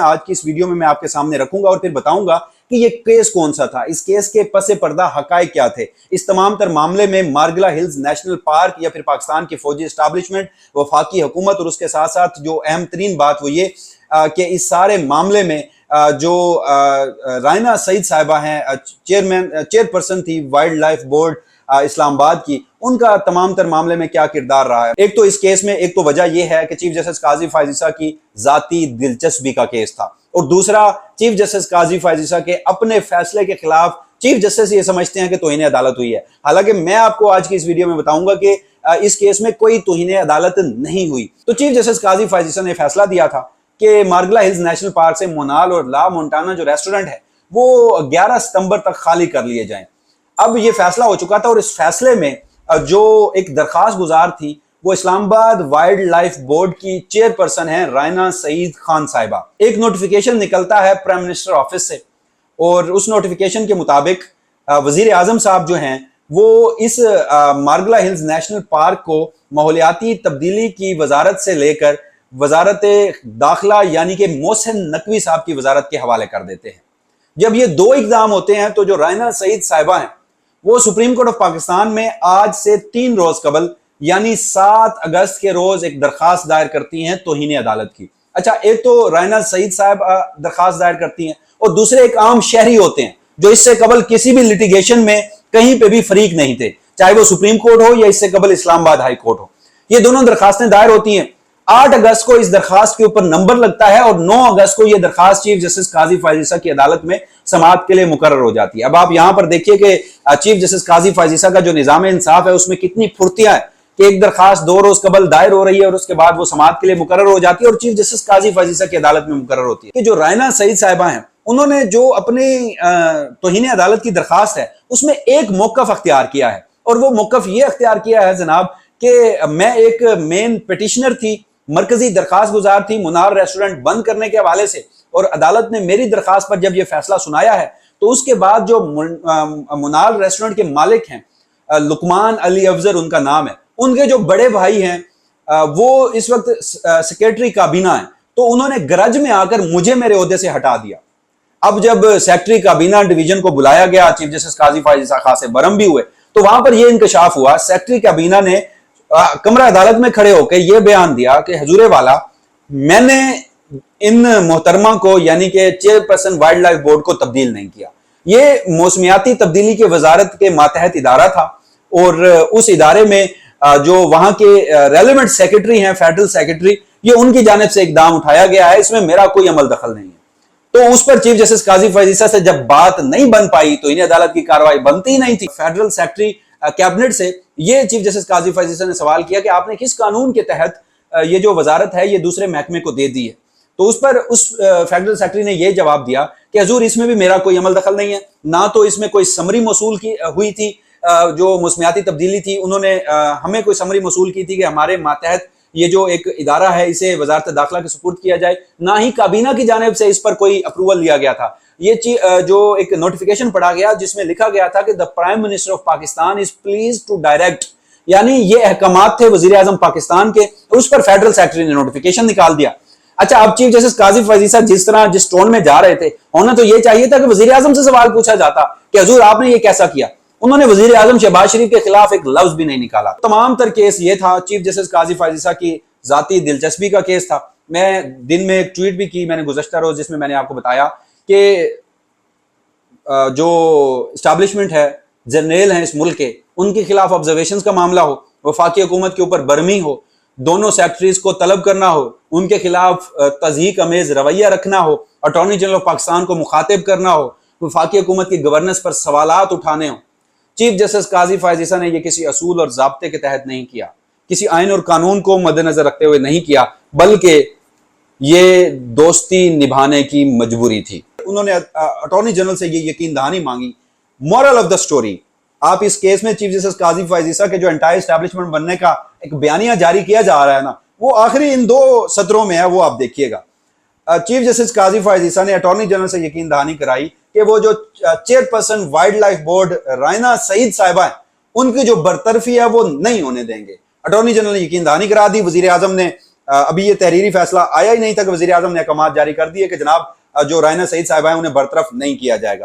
आज की इस वीडियो में मैं आपके सामने रखूंगा और फिर बताऊंगा कि ये केस कौन सा था, इस केस के पसे पर्दा हकायक क्या थे। इस तमाम तर मामले में मार्गला हिल्स नेशनल पार्क या फिर पाकिस्तान की फौजी एस्टैब्लिशमेंट, वफाकी हुकूमत और उसके साथ साथ जो अहम तरीन बात वो ये कि इस सारे मामले में जो रायना सईद साहिबा हैं, चेयरपर्सन थी वाइल्ड लाइफ बोर्ड इस्लामाबाद की, उनका तमाम तर मामले में क्या किरदार रहा है। एक तो इस केस में एक तो वजह यह है कि चीफ जस्टिस काजी फायज ईसा की जाती दिलचस्पी का केस था, और दूसरा चीफ जस्टिस काजी फायज ईसा के अपने फैसले के खिलाफ चीफ जस्टिस ये समझते हैं कि तौहीन अदालत हुई है। हालांकि मैं आपको आज की इस वीडियो में बताऊंगा कि इस केस में कोई तौहीन अदालत नहीं हुई। तो चीफ जस्टिस काजी फायज ईसा ने फैसला दिया था कि मार्गला हिल्स नेशनल पार्क से मोनाल और ला मोन्टाना जो रेस्टोरेंट है वो 11 सितंबर तक खाली कर लिए जाएं। अब ये फैसला हो चुका था और इस फैसले में जो एक दरखास्त गुजार थी वो इस्लामाबाद वाइल्ड लाइफ बोर्ड की चेयरपर्सन है रायना सईद खान साहिबा। एक नोटिफिकेशन निकलता है प्राइम मिनिस्टर ऑफिस से और उस नोटिफिकेशन के मुताबिक वजीर आजम साहब जो हैं वो इस मार्गला हिल्स नेशनल पार्क को माहौलियाती तब्दीली की वजारत से लेकर वजारत दाखिला यानी कि मोहसिन नकवी साहब की वजारत के हवाले कर देते हैं। जब ये दो इक़दाम होते हैं तो जो रायना सईद साहिबा हैं वो सुप्रीम कोर्ट ऑफ पाकिस्तान में आज से 3 रोज कबल यानी 7 अगस्त के रोज एक दरखास्त दायर करती हैं तौहीन अदालत की। अच्छा, एक तो रायना सईद साहब दरखास्त दायर करती हैं और दूसरे एक आम शहरी होते हैं जो इससे कबल किसी भी लिटिगेशन में कहीं पे भी फरीक नहीं थे, चाहे वो सुप्रीम कोर्ट हो या इससे कबल इस्लामाबाद हाई कोर्ट हो। ये दोनों दरखास्तें दायर होती हैं। 8 अगस्त को इस दरखास्त के ऊपर नंबर लगता है और 9 अगस्त को यह दरखास्त चीफ जस्टिस काजी फायज ईसा की अदालत में समाअत के लिए मुकर्रर हो जाती है। अब आप यहां पर देखिए कि चीफ जस्टिस काजी फायज ईसा का जो निजाम इंसाफ है उसमें कितनी फुर्तियां है कि एक दरखास्त 2 रोज कबल दायर हो रही है और उसके बाद वो समाअत के लिए मुकर्रर हो जाती है और चीफ जस्टिस काजी फायज ईसा की अदालत में मुकर्रर होती है। कि जो रायना सईद साहिबा हैं उन्होंने जो अपनी तौहीन अदालत की दरखास्त है उसमें एक मौकफ अख्तियार किया है, और वो मौकफ ये अख्तियार किया है जनाब कि मैं एक मेन पिटिशनर थी, मरकजी दरखास्त गुजार थी मुनार रेस्टोरेंट बंद करने के हवाले से, और अदालत ने मेरी दरखास्त पर जब यह फैसला सुनाया है तो उसके बाद जो मुनार रेस्टोरेंट के मालिक हैं लुकमान अली अफजर उनका नाम है, उनके जो बड़े भाई हैं वो इस वक्त सेक्रेटरी काबीना है, तो उन्होंने गरज में आकर मुझे मेरे ओहदे से हटा दिया। अब जब सेक्रेटरी काबीना डिवीजन को बुलाया गया, चीफ जस्टिस काजी फायज ईसा खासे बरम भी हुए, तो वहां पर यह इंकशाफ हुआ, सेक्रेटरी काबीना ने कमरा अदालत में खड़े होकर यह बयान दिया कि हजूरे वाला, मैंने इन मोहतरमा को यानी कि चेयरपर्सन वाइल्ड लाइफ बोर्ड को तब्दील नहीं किया। ये मौसमियाती तब्दीली के वजारत के मातहत इदारा था और उस इदारे में जो वहां के रेलेवेंट सेक्रेटरी हैं, फेडरल सेक्रेटरी, ये उनकी जानिब से इकदाम उठाया गया है, इसमें मेरा कोई अमल दखल नहीं है। तो उस पर चीफ जस्टिस काजी फायज ईसा से जब बात नहीं बन पाई तो इन्हें अदालत की कार्रवाई बनती ही नहीं थी। फेडरल सेक्रेटरी कैबिनेट से ये चीफ जस्टिस काजी फायज ईसा ने सवाल किया कि आपने किस कानून के तहत ये जो वजारत है ये दूसरे महकमे को दे दी है, तो उस पर उस फेडरल सेक्रेटरी ने यह जवाब दिया कि हजूर इसमें भी मेरा कोई अमल दखल नहीं है, ना तो इसमें कोई समरी मसूल की हुई थी, जो मौसमियाती तब्दीली थी उन्होंने हमें कोई समरी मसूल की थी कि हमारे मातहत ये जो एक इदारा है इसे वजारत दाखिला के सुपुर्द किया जाए, ना ही काबीना की जानिब से इस पर कोई अप्रूवल लिया गया था। ये जो एक नोटिफिकेशन पढ़ा गया जिसमें लिखा गया था कि the prime minister of Pakistan is please to direct, यानी ये अहकामात थे वजीर आजम पाकिस्तान के, उस पर फेडरल सेक्रेटरी ने नोटिफिकेशन निकाल दिया। अच्छा, अब चीफ जस्टिस काजी फायज ईसा जिस तरह जिस टोन में जा रहे थे, होना तो ये चाहिए था कि वजीर आजम से सवाल पूछा जाता कि हजूर आपने ये कैसा किया। उन्होंने वजीर आजम शहबाज शरीफ के खिलाफ एक लफ्ज भी नहीं निकाला। तमाम तर केस ये था, चीफ जस्टिस काजी फायज ईसा की जाती दिलचस्पी का केस था। मैं दिन में एक ट्वीट भी की मैंने गुज़श्ता रोज, जिसमें मैंने आपको बताया कि जो इस्टेब्लिशमेंट है, जर्नल हैं इस मुल्क के, उनके खिलाफ ऑब्जर्वेशन का मामला हो, वफाकी हुकूमत के ऊपर बरमी हो, दोनों सेक्रेटरीज को तलब करना हो, उनके खिलाफ तज़हीक अमेज रवैया रखना हो, अटॉर्नी जनरल ऑफ पाकिस्तान को मुखातिब करना हो, वफाकी हुकूमत की गवर्नेंस पर सवालात उठाने हो, चीफ जस्टिस काजी फायज ईसा ने यह किसी असूल और ज़ाब्ते के तहत नहीं किया, किसी आइन और कानून को मद्देनजर रखते हुए नहीं किया, बल्कि ये दोस्ती निभाने की मजबूरी थी। उन्होंने अटॉर्नी जनरल से ये यकीन दहानी मांगी। मॉरल ऑफ द स्टोरी, आप इस केस में चीफ जस्टिस काजी फायज ईसा के जो एंटायर एस्टैब्लिशमेंट बनने का एक बयानिया जारी किया जा रहा है ना, वो आखिरी इन 2 सत्रों में है, वो आप देखिएगा। चीफ जस्टिस काजी फायज ईसा ने अटॉर्नी जनरल से यकीन दहानी कराई कि वो जो chairperson wild life board Raina Saeed साहिबा है उनकी जो बरतरफी है वो नहीं होने देंगे। अटॉर्नी जनरल ने यकीन दहानी करा दी, वजीर आजम ने अभी ये तहरीरी फैसला आया ही नहीं था कि वज़ीर आज़म ने अहकाम जारी कर दिए कि जनाब जो रायना सईद साहिबा हैं उन्हें बरतरफ नहीं किया जाएगा।